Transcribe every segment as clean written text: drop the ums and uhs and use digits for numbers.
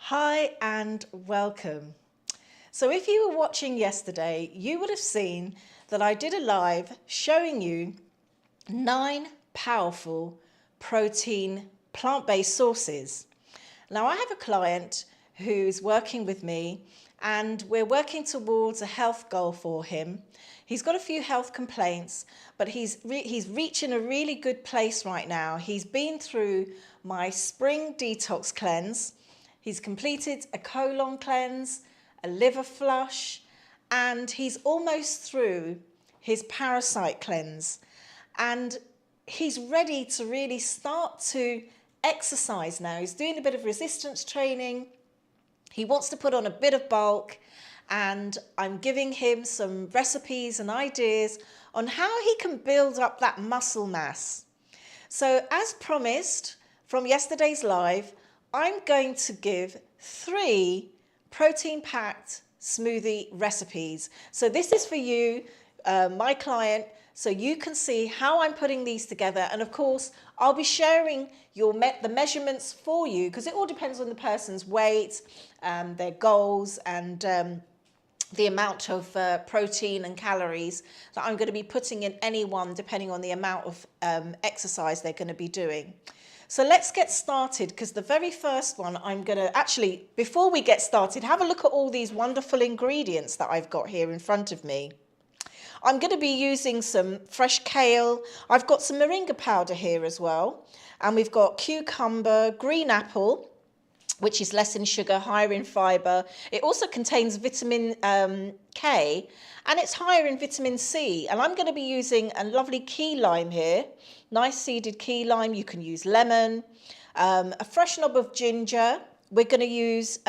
Hi and welcome. So if you were watching yesterday, you would have seen that I did a live showing you 9 powerful protein plant-based sources. Now I have a client who's working with me and we're working towards a health goal for him. He's got a few health complaints, but he's reaching a really good place right now. He's been through my spring detox cleanse. He's completed a colon cleanse, a liver flush, and he's almost through his parasite cleanse. And he's ready to really start to exercise now. He's doing a bit of resistance training. He wants to put on a bit of bulk, and I'm giving him some recipes and ideas on how he can build up that muscle mass. So as promised from yesterday's live, I'm going to give 3 protein-packed smoothie recipes. So this is for you, my client, so you can see how I'm putting these together. And of course, I'll be sharing the measurements for you, because it all depends on the person's weight, their goals, and the amount of protein and calories that I'm going to be putting in any one, depending on the amount of exercise they're going to be doing. So let's get started, because the very first one I'm going to actually, before we get started, have a look at all these wonderful ingredients that I've got here in front of me. I'm going to be using some fresh kale. I've got some moringa powder here as well. And we've got cucumber, green apple, which is less in sugar, higher in fibre. It also contains vitamin K, and it's higher in vitamin C. And I'm going to be using a lovely key lime here, nice seeded key lime. You can use lemon, a fresh knob of ginger. We're going to use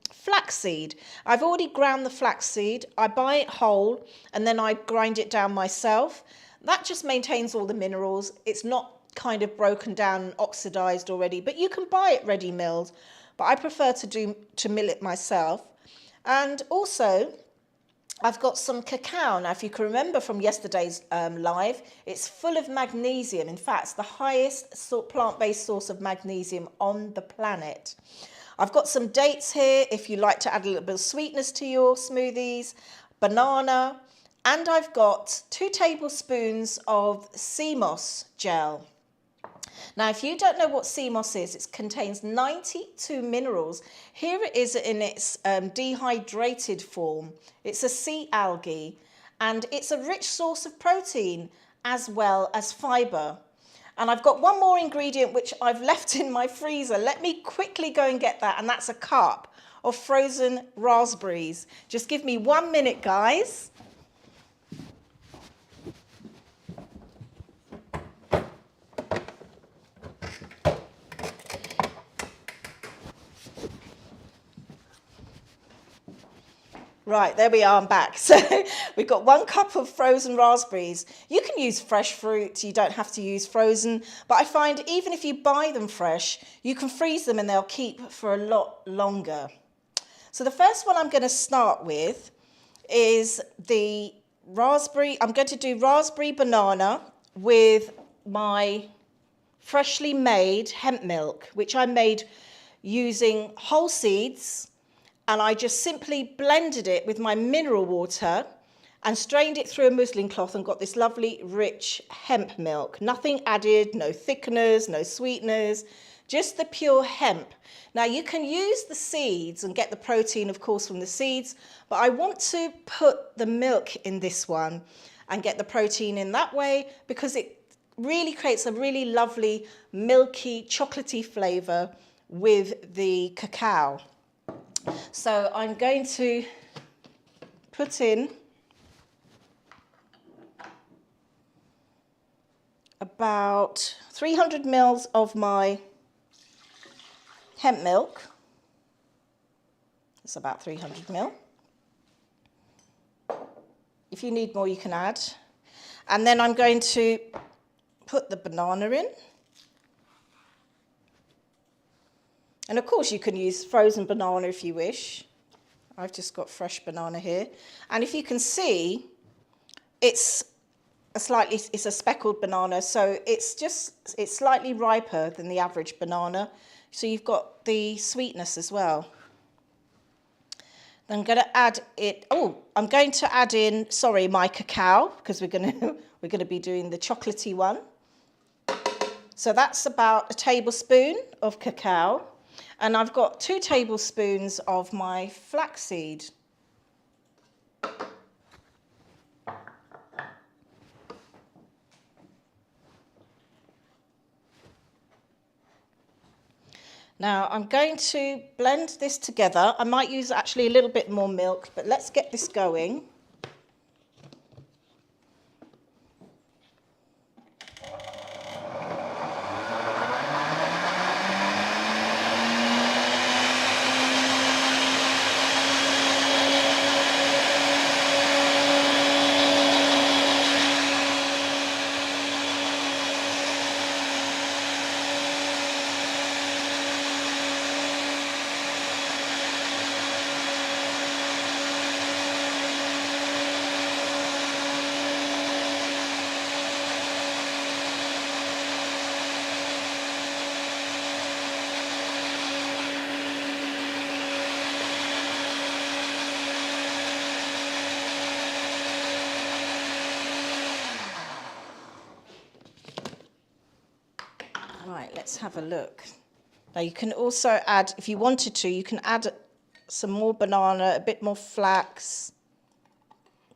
flaxseed. I've already ground the flaxseed. I buy it whole and then I grind it down myself. That just maintains all the minerals. It's not kind of broken down and oxidized already, but you can buy it ready milled, but I prefer to mill it myself. And also I've got some cacao. Now if you can remember from yesterday's live, it's full of magnesium. In fact, it's the highest plant-based source of magnesium on the planet. I've got some dates here if you like to add a little bit of sweetness to your smoothies, banana, and I've got 2 tablespoons of sea moss gel. Now, if you don't know what sea moss is, it contains 92 minerals. Here it is in its dehydrated form. It's a sea algae, and it's a rich source of protein as well as fibre. And I've got one more ingredient which I've left in my freezer. Let me quickly go and get that, and that's a cup of frozen raspberries. Just give me 1 minute, guys. Right, there we are, I'm back. So we've got 1 cup of frozen raspberries. You can use fresh fruit, you don't have to use frozen, but I find even if you buy them fresh, you can freeze them and they'll keep for a lot longer. So the first one I'm going to start with is the raspberry. I'm going to do raspberry banana with my freshly made hemp milk, which I made using whole seeds. And I just simply blended it with my mineral water and strained it through a muslin cloth and got this lovely rich hemp milk. Nothing added, no thickeners, no sweeteners, just the pure hemp. Now you can use the seeds and get the protein, of course, from the seeds, but I want to put the milk in this one and get the protein in that way, because it really creates a really lovely milky, chocolatey flavour with the cacao. So I'm going to put in about 300 mils of my hemp milk. It's about 300 mil. If you need more, you can add. And then I'm going to put the banana in. And of course you can use frozen banana if you wish. I've just got fresh banana here. And if you can see, it's it's a speckled banana, so it's slightly riper than the average banana. So you've got the sweetness as well. I'm going to add in, sorry, my cacao, because we're going to be doing the chocolatey one. So that's about a tablespoon of cacao, and I've got 2 tablespoons of my flaxseed. Now I'm going to blend this together. I might use actually a little bit more milk, but let's get this going. Right, let's have a look. Now you can also add, if you wanted to, you can add some more banana, a bit more flax.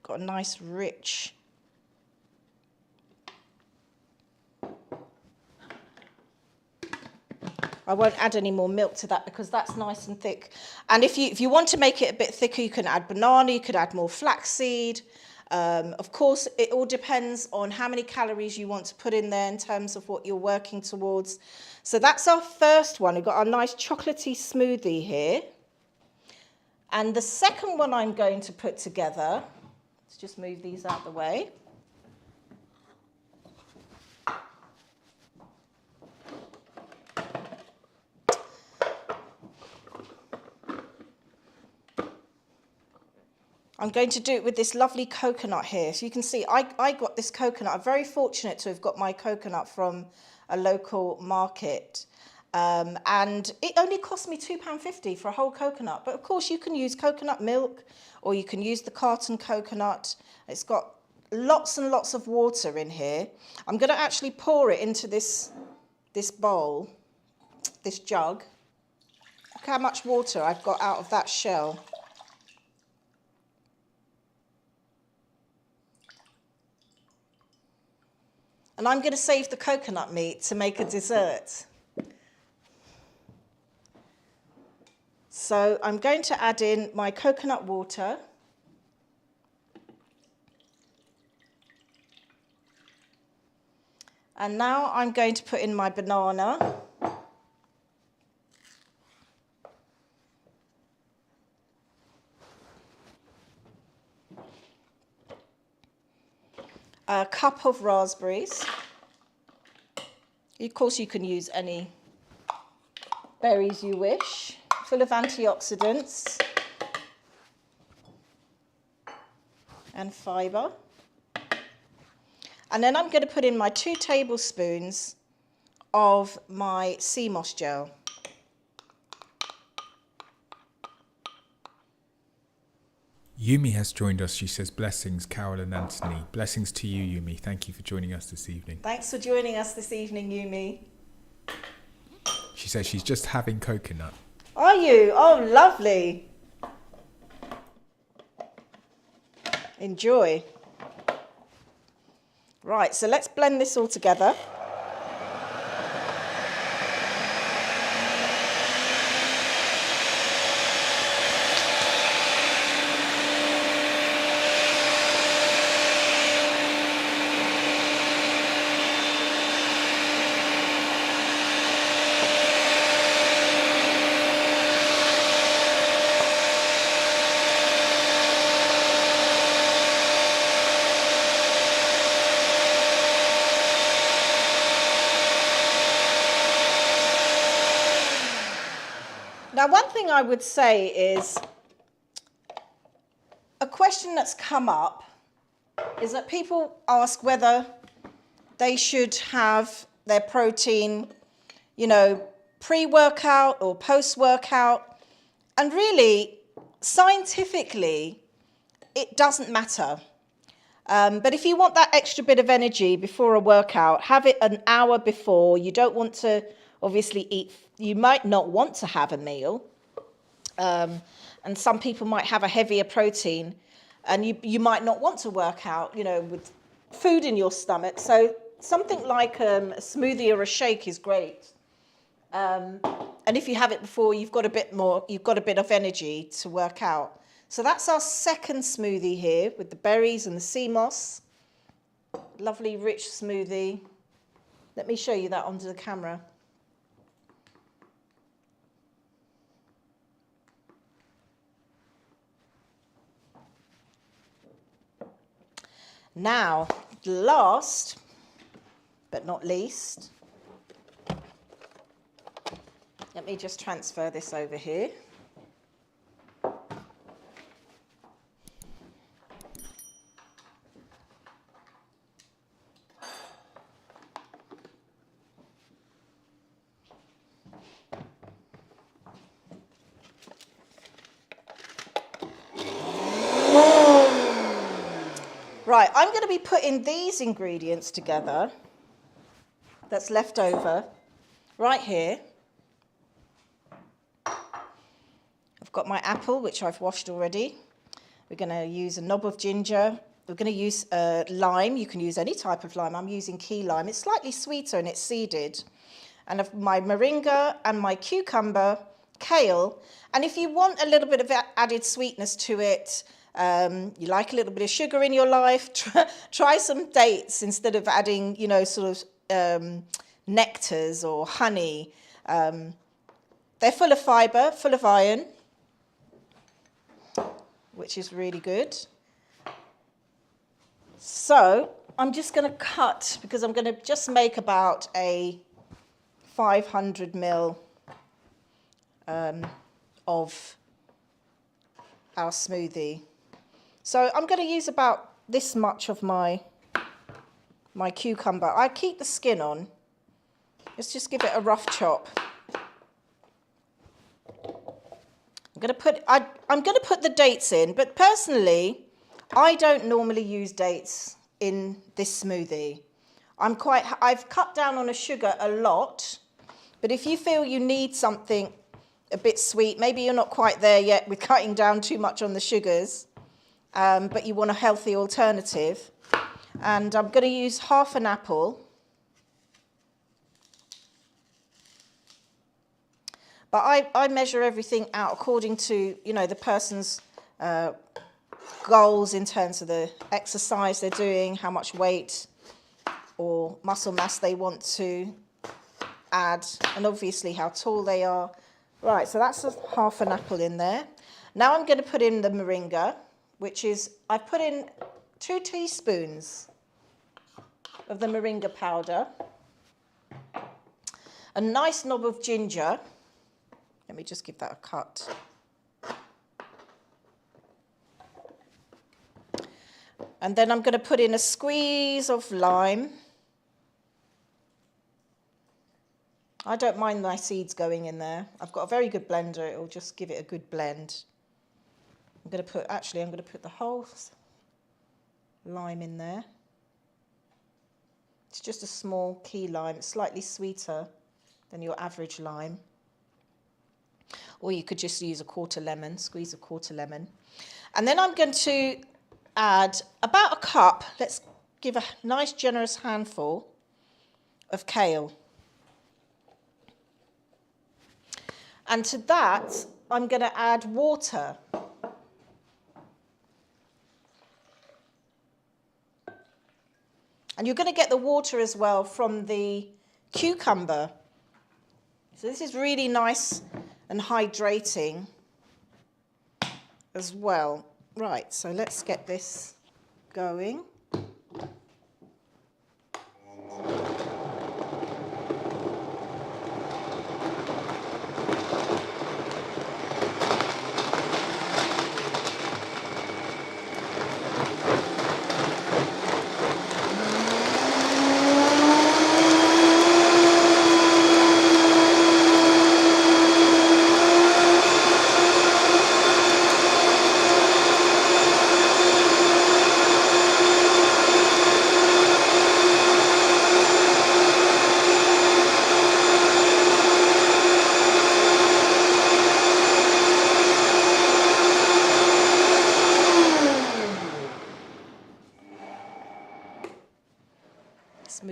Got a nice rich. I won't add any more milk to that because that's nice and thick. And if you want to make it a bit thicker, you can add banana, you could add more flaxseed. Of course, it all depends on how many calories you want to put in there in terms of what you're working towards. So that's our first one. We've got our nice chocolatey smoothie here. And the second one I'm going to put together, let's just move these out of the way. I'm going to do it with this lovely coconut here. So you can see I got this coconut. I'm very fortunate to have got my coconut from a local market. And it only cost me £2.50 for a whole coconut. But of course you can use coconut milk or you can use the carton coconut. It's got lots and lots of water in here. I'm going to actually pour it into this bowl, this jug. Look how much water I've got out of that shell. And I'm going to save the coconut meat to make a dessert. So I'm going to add in my coconut water. And now I'm going to put in my banana. A cup of raspberries. Of course, you can use any berries you wish, full of antioxidants and fibre. And then I'm going to put in my 2 tablespoons of my sea moss gel. Yumi has joined us. She says, blessings, Carol and Anthony. Blessings to you, Yumi. Thank you for joining us this evening. Thanks for joining us this evening, Yumi. She says she's just having coconut. Are you? Oh, lovely. Enjoy. Right, so let's blend this all together. Now, one thing I would say is a question that's come up is that people ask whether they should have their protein, you know, pre-workout or post-workout. And really, scientifically, it doesn't matter. But if you want that extra bit of energy before a workout, have it an hour before. You don't want to obviously eat, you might not want to have a meal. And some people might have a heavier protein, and you might not want to work out, you know, with food in your stomach. So something like a smoothie or a shake is great. And if you have it before, you've got a bit of energy to work out. So that's our second smoothie here with the berries and the sea moss. Lovely rich smoothie. Let me show you that onto the camera. Now, last but not least, let me just transfer this over here. Right, I'm going to be putting these ingredients together that's left over right here. I've got my apple, which I've washed already. We're going to use a knob of ginger. We're going to use lime. You can use any type of lime. I'm using key lime. It's slightly sweeter and it's seeded. And my moringa and my cucumber, kale. And if you want a little bit of added sweetness to it, you like a little bit of sugar in your life, try some dates instead of adding, you know, sort of nectars or honey. They're full of fibre, full of iron, which is really good. So I'm just going to cut, because I'm going to just make about a 500 ml of our smoothie. So I'm going to use about this much of my cucumber. I keep the skin on. Let's just give it a rough chop. I'm going to put the dates in, but personally, I don't normally use dates in this smoothie. I've cut down on the sugar a lot, but if you feel you need something a bit sweet, maybe you're not quite there yet with cutting down too much on the sugars, but you want a healthy alternative. And I'm going to use half an apple. But I measure everything out according to, you know, the person's goals in terms of the exercise they're doing, how much weight or muscle mass they want to add, and obviously how tall they are. Right, so that's half an apple in there. Now I'm going to put in the moringa, which is, I put in 2 teaspoons of the moringa powder, a nice knob of ginger. Let me just give that a cut. And then I'm going to put in a squeeze of lime. I don't mind my seeds going in there. I've got a very good blender. It will just give it a good blend. I'm going to put the whole lime in there. It's just a small key lime. It's slightly sweeter than your average lime. Or you could just use a quarter lemon, squeeze a quarter lemon. And then I'm going to add about a cup, let's give a nice generous handful of kale. And to that, I'm going to add water. And you're going to get the water as well from the cucumber. So this is really nice and hydrating as well. Right, so let's get this going.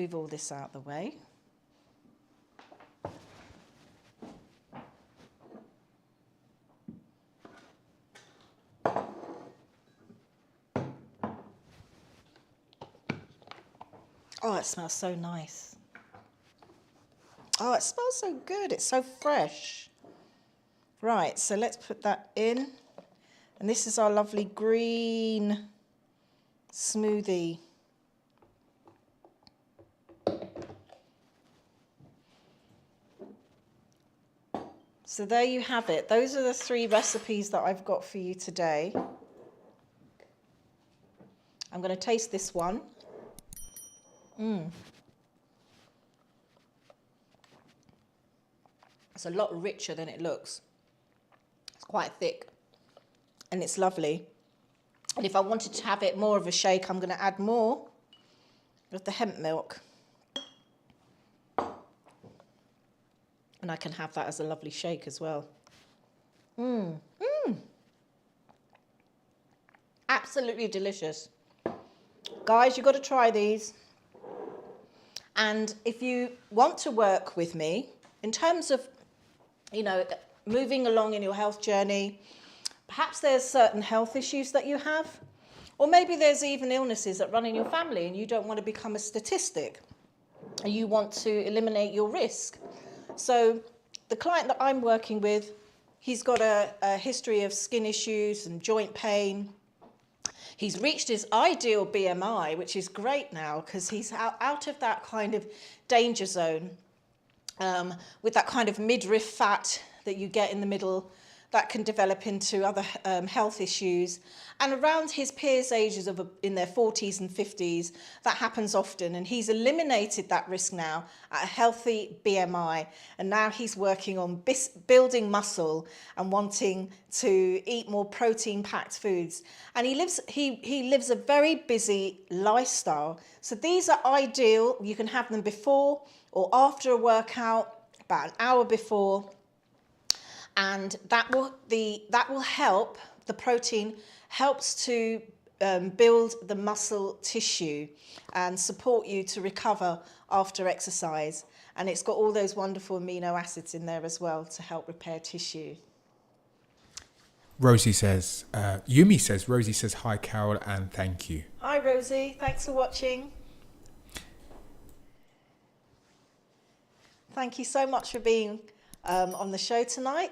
move all this out of the way. Oh, it smells so nice. Oh, it smells so good. It's so fresh. Right, so let's put that in. And this is our lovely green smoothie. So there you have it. Those are the 3 recipes that I've got for you today. I'm going to taste this one. It's a lot richer than it looks. It's quite thick and it's lovely. And if I wanted to have it more of a shake, I'm going to add more of the hemp milk. And I can have that as a lovely shake as well. Absolutely delicious. Guys, you've got to try these. And if you want to work with me in terms of, you know, moving along in your health journey, perhaps there's certain health issues that you have, or maybe there's even illnesses that run in your family and you don't want to become a statistic and you want to eliminate your risk. So the client that I'm working with, he's got a history of skin issues and joint pain. He's reached his ideal BMI, which is great now because he's out of that kind of danger zone with that kind of midriff fat that you get in the middle that can develop into other health issues. And around his peers' ages in their 40s and 50s, that happens often. And he's eliminated that risk now at a healthy BMI. And now he's working on building muscle and wanting to eat more protein-packed foods. And he lives a very busy lifestyle. So these are ideal. You can have them before or after a workout, about an hour before. And that will help. The protein helps to build the muscle tissue and support you to recover after exercise. And it's got all those wonderful amino acids in there as well to help repair tissue. Rosie says, Yumi says, Rosie says, hi, Carol, and thank you. Hi, Rosie. Thanks for watching. Thank you so much for being on the show tonight.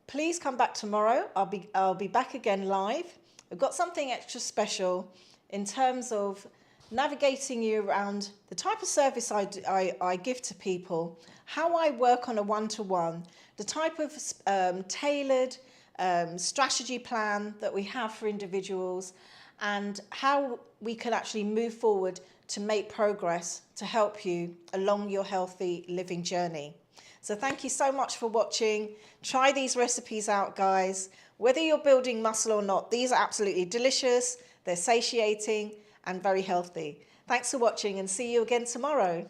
Please come back tomorrow. I'll be back again live. I've got something extra special in terms of navigating you around the type of service I give to people, how I work on a one-to-one, the type of tailored strategy plan that we have for individuals, and how we can actually move forward to make progress to help you along your healthy living journey. So thank you so much for watching. Try these recipes out, guys. Whether you're building muscle or not, these are absolutely delicious. They're satiating and very healthy. Thanks for watching and see you again tomorrow.